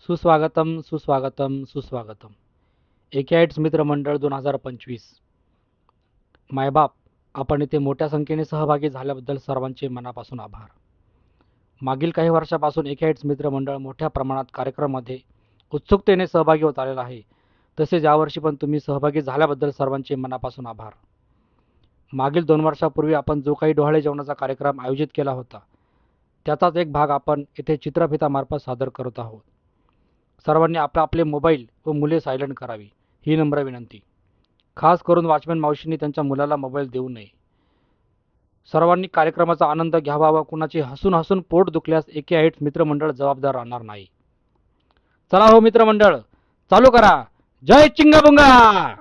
सुस्वागतम सुस्वागतम सुस्वागतम. एकेआयट्स मित्रमंडळ 2025. मायबाप, आपण इथे मोठ्या संख्येने सहभागी झाल्याबद्दल सर्वांचे मनापासून आभार. मागील काही वर्षापासून एकेआयट्स मित्रमंडळ मोठ्या प्रमाणात कार्यक्रमामध्ये उत्सुकतेने सहभागी होत आलेला आहे. तसेच यावर्षी पण तुम्ही सहभागी झाल्याबद्दल सर्वांचे मनापासून आभार. मागील 2 वर्षापूर्वी आपण जो काही डोहाळे जेवणाचा कार्यक्रम आयोजित केला होता, त्याचाच एक भाग आपण येथे चित्रफितामार्फत सादर करत आहोत. सर्वांनी आपले मोबाईल व मुले सायलेंट करावी ही नम्र विनंती. खास करून वॉचमॅन मावशींनी त्यांच्या मुलाला मोबाईल देऊ नये. सर्वांनी कार्यक्रमाचा आनंद घ्यावा व कुणाची हसून हसून पोट दुखल्यास एकेआयट्स मित्रमंडळ जबाबदार राहणार नाही. चला हो मित्रमंडळ, चालू करा. जय चिंगाबुंगा.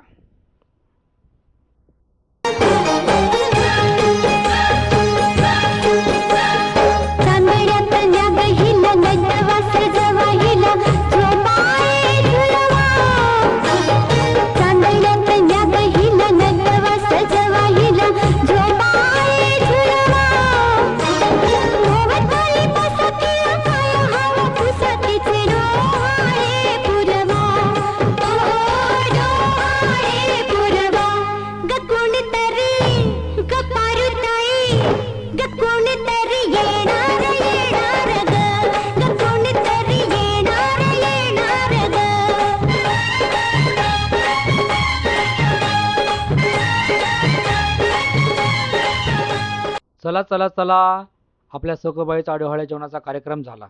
चला चला चला, आपल्या सखूबाईचा डोहाळे जेवणाचा कार्यक्रम झाला.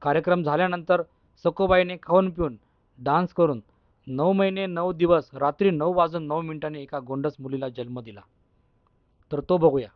कार्यक्रम झाल्यानंतर सखूबाईने खाऊन पिऊन डान्स करून 9 महिने 9 दिवस रात्री 9:09 एका गोंडस मुलीला जन्म दिला. तर तो बघूया.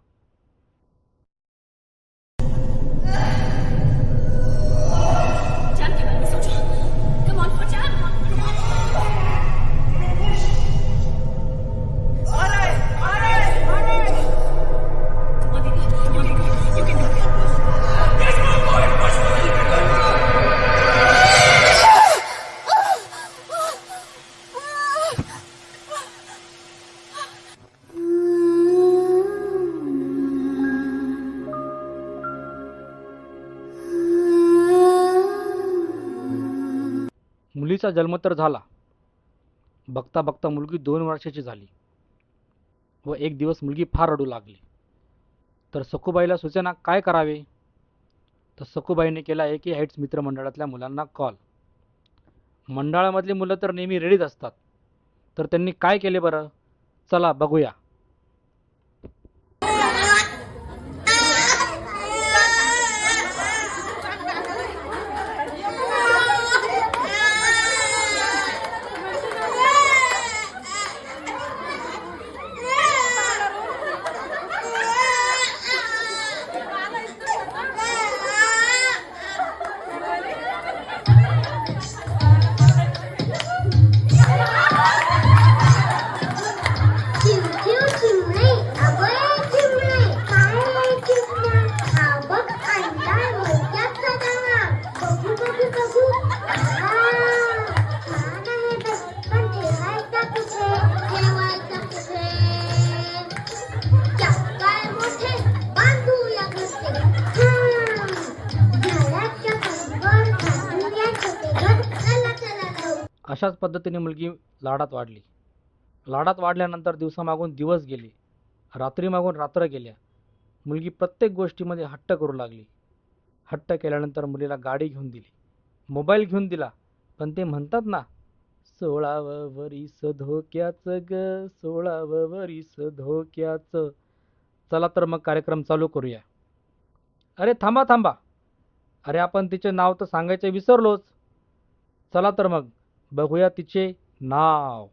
मुलीचा जन्म तर झाला. बघता बघता मुलगी 2 वर्षाची झाली व एक दिवस मुलगी फार रडू लागली. तर सखूबाईला सुचेना काय करावे. तर सखूबाईने केला एकेआयट्स मित्रमंडळातल्या मुलांना कॉल. मंडळामधली मुलं तर नेहमी रेडीच असतात. तर त्यांनी काय केले बरं, चला बघूया. अशाच पद्धतीने मुलगी लाडात वाढली. लाडात वाढल्यानंतर दिवसामागून दिवस गेले, रात्रीमागून रात्र गेल्या. मुलगी प्रत्येक गोष्टीमध्ये हट्ट करू लागली. हट्ट केल्यानंतर मुलीला गाडी घेऊन दिली, मोबाईल घेऊन दिला. पण ते म्हणतात ना, 16वं वरीस धोक्याचं ग, 16वं वरीस धोक्याचं. चला तर मग कार्यक्रम चालू करूया. अरे थांबा थांबा, अरे आपण तिचे नाव तर सांगायचे विसरलोच. चला तर मग बघूया तिचे नाव.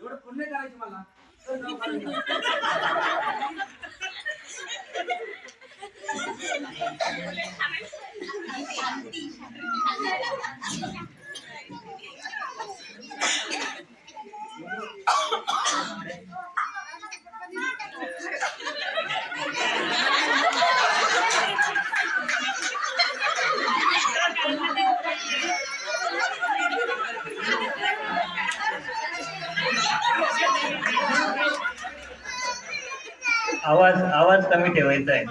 एवढं पुण्य करायचं मला तर जाऊ कॉलेजला. आवाज आवाज कमी ठेवायचा आहे.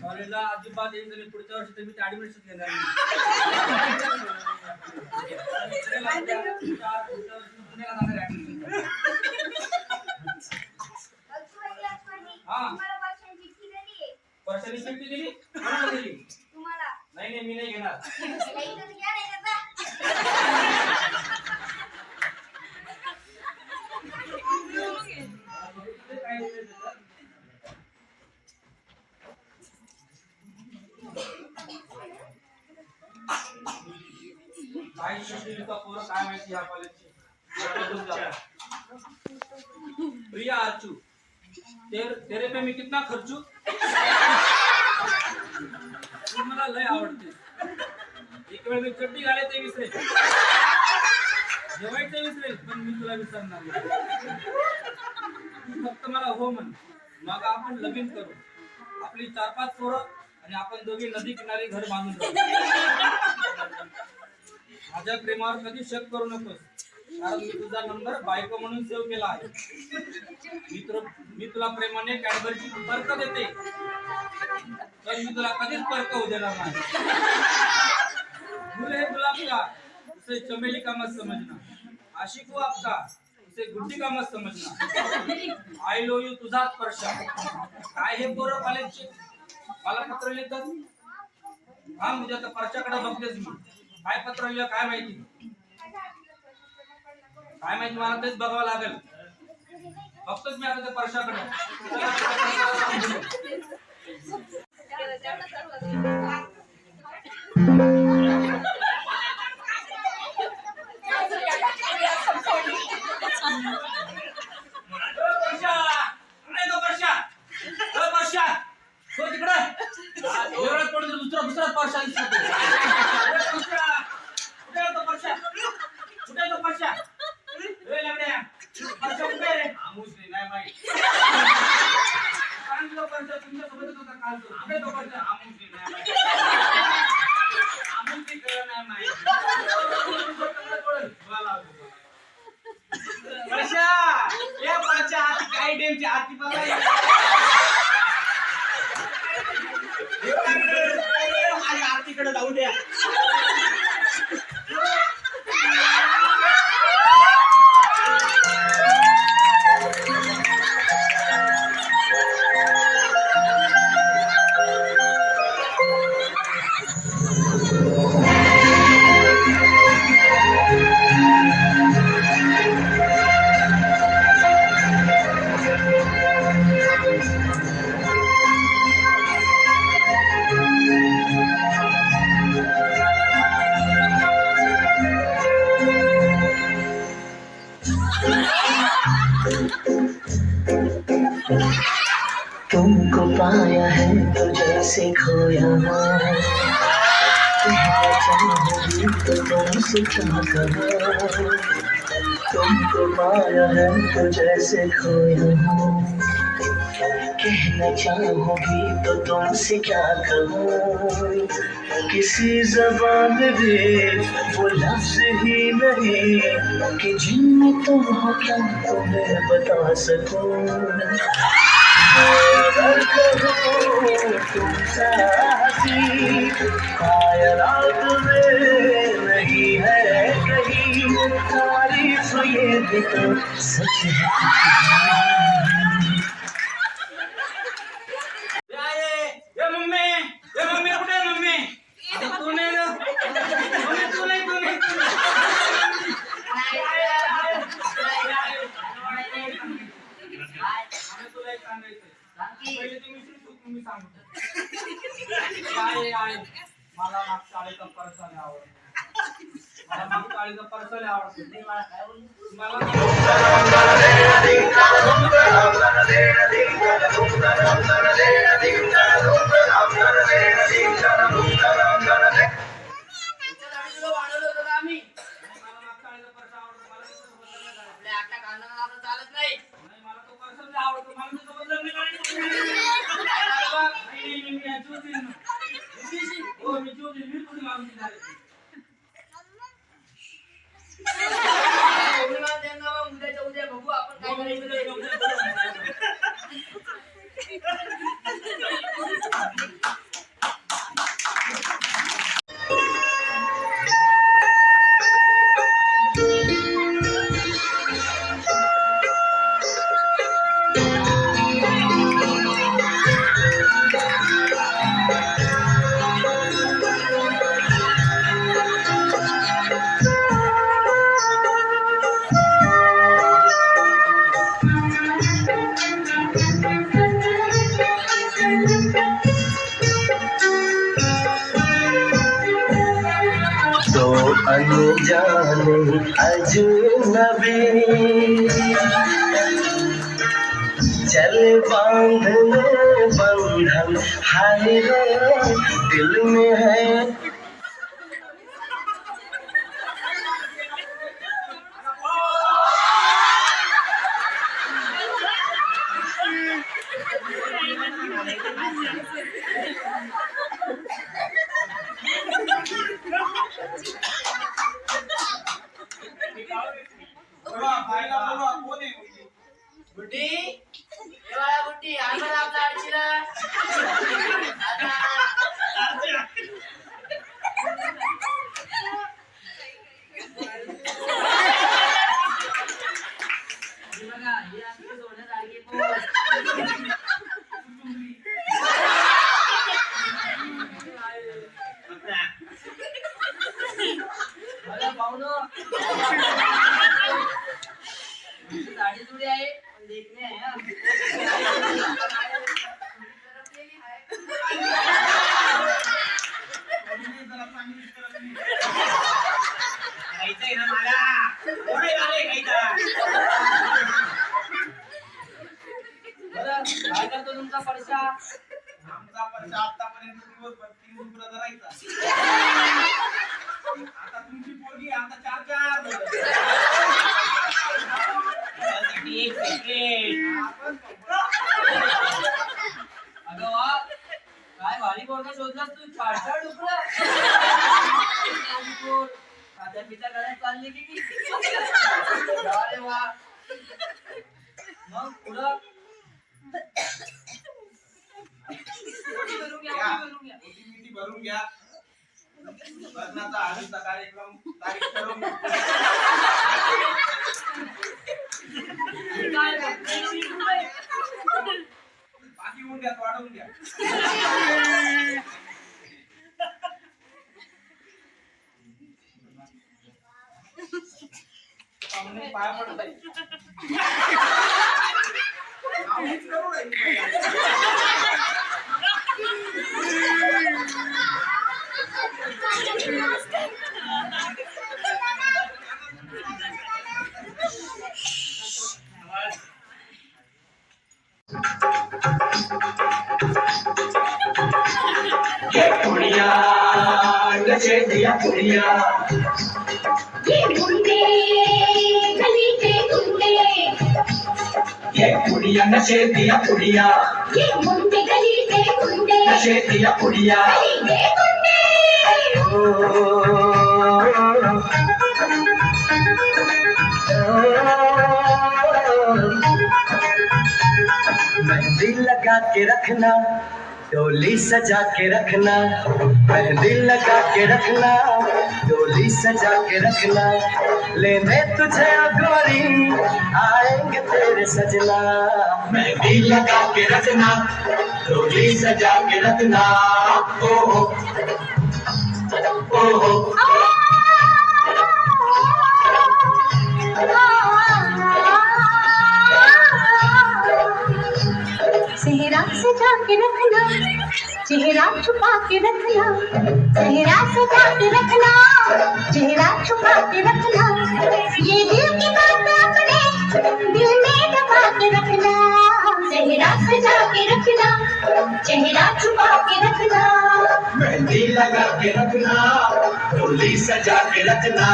कॉलेजला अजिबात येईल तरी पुढच्या वर्षी तर मी ऍडमिशन घेणार वर्षाची सुट्टी दिली कोणाला दिली? नाही नाही मी नाही घेणार. काय शिकलेली का पोरं काय माहिती या कॉलेजची. प्रिया आरचू तेरे पे मी कितना खर्चू. तू मला लय आवडते. एक वेळ मी चड्डी घालायचे विसरेल, जेवायचे विसरेल, पण मी तुला विसरणार नाही. तू फक्त मला हो म्हण, मग आपण लगीन करू. आपली 4-5 पोरं आणि आपण दोघे नदी किनारी घर बांधून राहू. माझ्या प्रेमावर कधी शक करू नकोस. कारण मी तुझा नंबर बायको म्हणून सेव्ह केला आहे. मी तुला प्रेमाने कॅडबरची पर्क देते, तर मी तुला कधीच पर्क होऊ देणार नाही. फूल है गुलाब का उसे चमेली का मत समजना, आशिक हूँ आपका उसे गुड्डी का मत समजना. आय लो यू तुझा स्पर्श. काय हे पोरं कॉलेजचे मला पत्र लिहितात. हा म्हणजे आता पर्शाकडे बघतेच मी. काय पत्र लिहिलं काय माहिती, काय माहिती मला तेच बघावं लागेल. बघतोच मी आता त्या पर्शाकडे. दुसरा पर्शा दिसतो. कुठे तो पर्शा? नाही माहित. तुमच्या सोबतच होता काल तो. कुठे तो पर्शा? आमुषी नाही माहित. आमुषी कळलं नाही माहित. पर्शा या पर्शा हाती काही डेमच्या हाती बघा. माझ्या आरतीकडे जाऊ द्या. तुमको पाया है तो जैसे खोया, चाहोगी तो तुमसे क्या कहा. तुमको पाया है तो जैसे खोया, कहना चाहोगी तो तुमसे क्या कहूँ. किसी जबान में भी वो लफ्ज ही नहीं कि जिनमें तुम हो क्या तुम्हें बता सकूं. अगर कहूँ तुम साथी कायनात में नहीं है कहीं, तारीफ ये भी तो सच है. मला मागच्या आळीचा परसाने आवडतो. मला मागच्या आळीचा परसाने आवडतो. उद्या बघू आपण काय करायचं. अनजाने अजनबी चले बांधने बंधन हाय रे दिल में है. बाईला बोलवा, कोण आहे मुलगी? गुड्डी ए बाळा गुड्डी आम्हाला आपला आरचीला बघा ही आमची सोन्यासारखी पोर. बघा पाहुणं साडी जुडी आहे पण देखणे आहे हा. खायचंय ना मला कोणी आले खायचा बरं काय करतो तुमचा पडसा? आमचा पैसा आतापर्यंत दिवसभर 3 रुपये धरायचा. आता तुमची पोरगी आता 4 त्यासाठी एक सेपरेट आपण अगं वा काय भारी पोरगा शोधलास तू. 4 डुकरं खात्या पिता करायला चालली की अरे वा. मग पुढं ओटी भरून घ्या, ओटी भरून घ्या. ओटी भरून घ्या. लग्नाचा हळदीचा कार्यक्रम तारीख ठरवून घ्या. काय बघतोय? बाकी होऊन द्या, वाढवून द्या. पाहुणे पाया पडत आहे. नावच करू नये. कुड़िया नचे दिया कुड़िया ये गुंडे गली के गुंडे ये कुड़िया नचे दिया कुड़िया ये गुंडे गली के गुंडे नचे दिया कुड़िया गली के गुंडे मेहंदी लगा के रखना डोली सजा के रखना मेहंदी लगा के रखना डोली सजा के रखना लेने तुझे गोरी आएंगे तेरे सजना मेहंदी लगा के रखना डोली सजा के रखना ओहो ओहो चेहरा सजा के रखना चेहरा छुपा के रखना चेहरा सजा के रखना चेहरा छुपा के रखना ये दिल की बात अपने दिल में दबा के रखना चेहरा सजा के रखना चेहरा छुपा के रखना मेहंदी लगा के रखना डोली सजा के रखना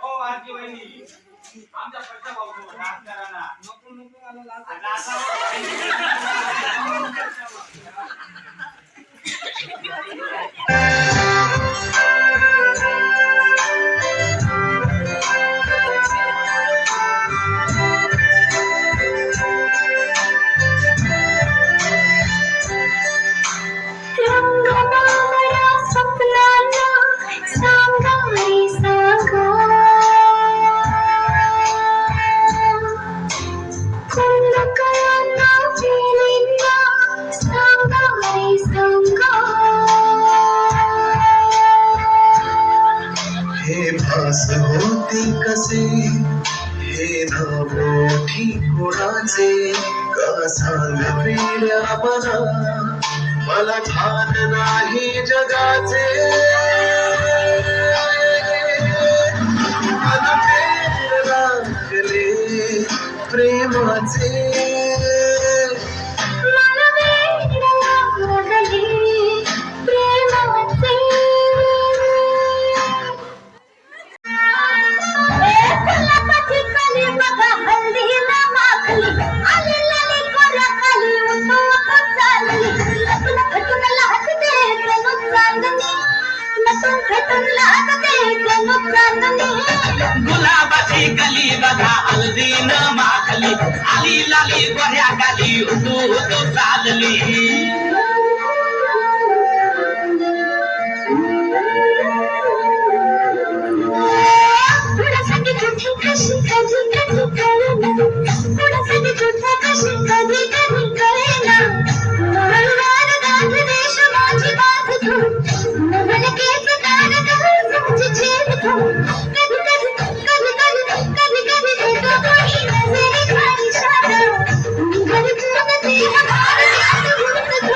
ओ आजी वहिनी आमच्या पट्टा भाऊ डान्स करा ना. नको नको मला होती कसे हे मोठी कोणाचे का सांग पिढ्या मला भान नाही जगाचे मला प्रेम लागले प्रेमाचे मला वेड लागले प्रेमाचे घातून फेटून लागते जणू चांदणी. गुलाबाची कली बघा हल्दी न माखली आली लाली गोऱ्या गाली हुतू हुतू चालली. थोडासाठी तुझी कशी कधी कधी कळेना, थोडासाठी तुझा कशी कधी कधी कळेना. मंगळवार गाठ देश माझी बात तू, नवल केस कान घाल तुझी झेप तू. कधी कधी कधी कधी कधी कधी देतो कोणी नजरे खाली शाट. निघाल तू नदी हार द्यात गुंत तू,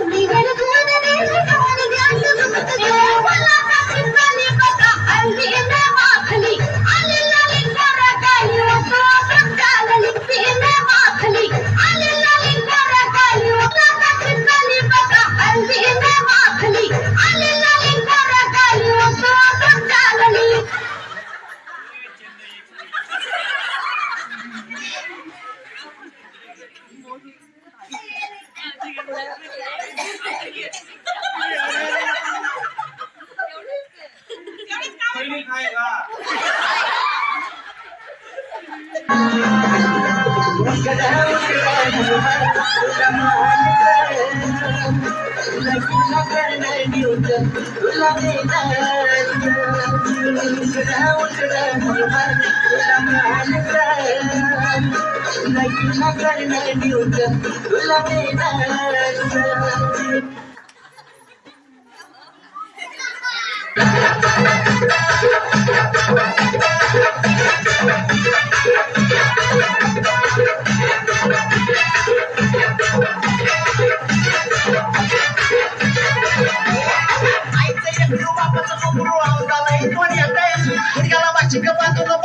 निघाल तू नदी हार द्यात गुंत तू. मला काठी पाणी बघा हल्ली न माखली आली लाली गोरा गाली होतो चालली ती न माखली आली लाली गोरा गाली होतो काठी बघा हल्ली न माखली आली लाली गोरा गाली होतो चालली. पहिली काय का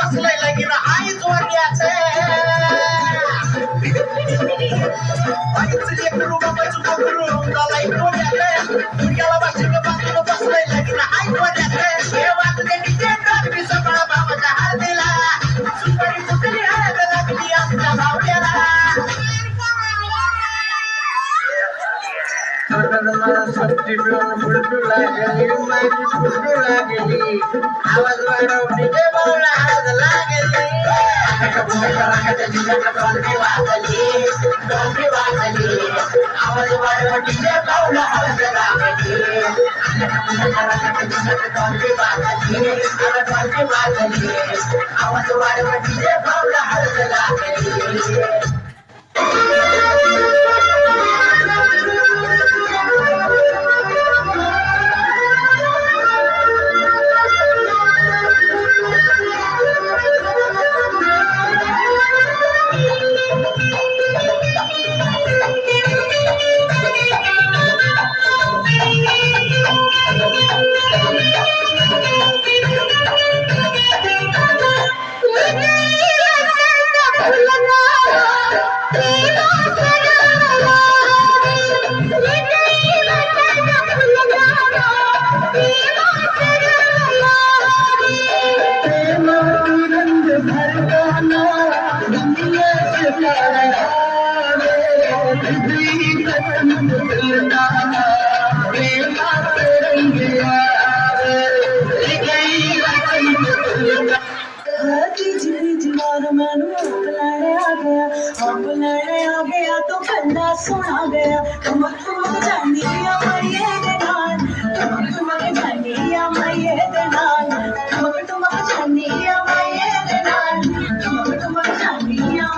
बसलाय लगीन आई जोड्याचं आईचं लेकरू बाबाचं कोकरू गावाई जोड्याचं मुलग्याला बाशिंग बांधून बसलाय लगीन आई जोड्याचं हे वाचले की ते डॉक्टरी सगळा भावाच्या हळदीला सुपारी फुटली हळद लागली आमच्या भावड्याला. आवाज वाढवली बावळा हळद लागली आवाज वाढवली बावळा हळद आवाज वाढवली बावळा हळद लागली. तो बंदा सुना गया तुमक तुमक जानिया मैये देनान तुमक तुमक जानिया मैये देनान तुमक तुमक जानिया मैये देनान तुमक तुमक जानिया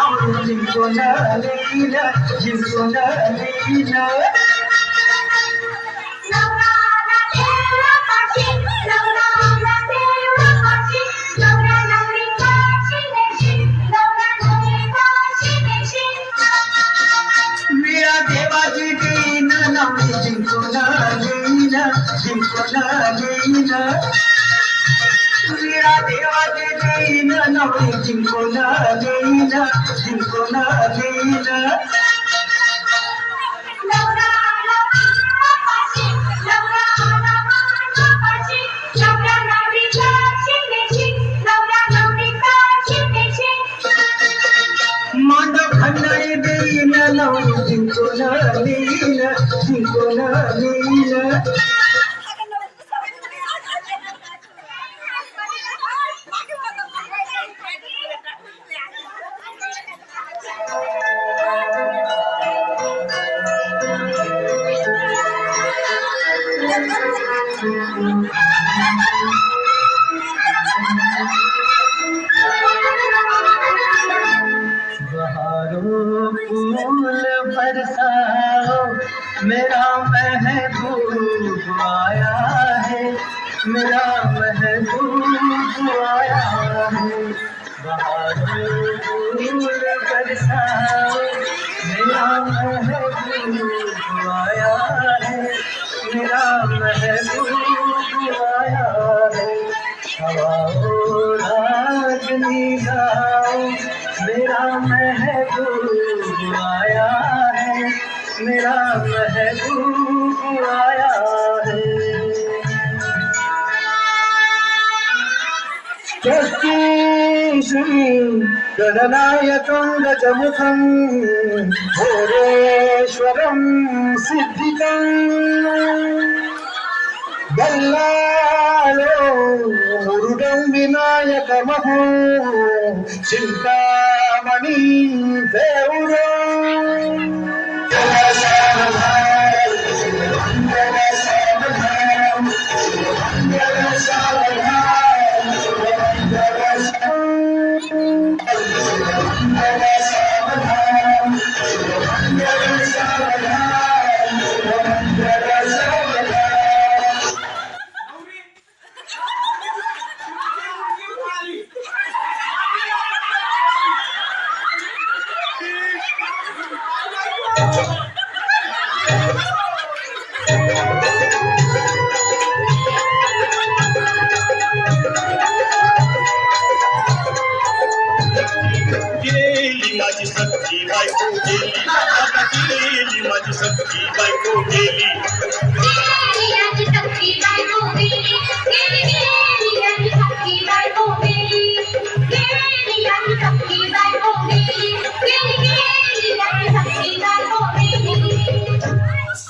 नवरी जिंकून नेईल जिंकून नेईल नवराला देवा पाशी नवराला देवा पाशी नवरा नवरी काशी देशी नवरा नवरी काशी देशी वीरा देवाची देईन नवरी जिंकून नेईल जिंकून नेईल वीरा देवाची देईन नवरी जिंकून नेईल जिंकून नेईल नवराला पाशी नवराला पाशी नवरा नवरी काशी देशी नवरा नवरी काशी देशी मांड खंडाळी देईन नवरी जिंकून नेईल जिंकून नेईल बहारों फूल बरसाओ मेरा महबूब आया है मेरा महबूब आया है बहारों फूल बरसाओ मेरा महबूब आया है मेरा महबूब आया है हवाओं रागनी गाओ मेरा महबूब आया है मेरा महबूब आया है गणनायकं गजमुखं भोरेश्वरं सिद्धिकं दल्लालो मुरुगं विनायकमहो चिन्तामणि देवुरो गेली माझी सख्खी बायको गेली, आता गेली माझी सख्खी बायको गेली.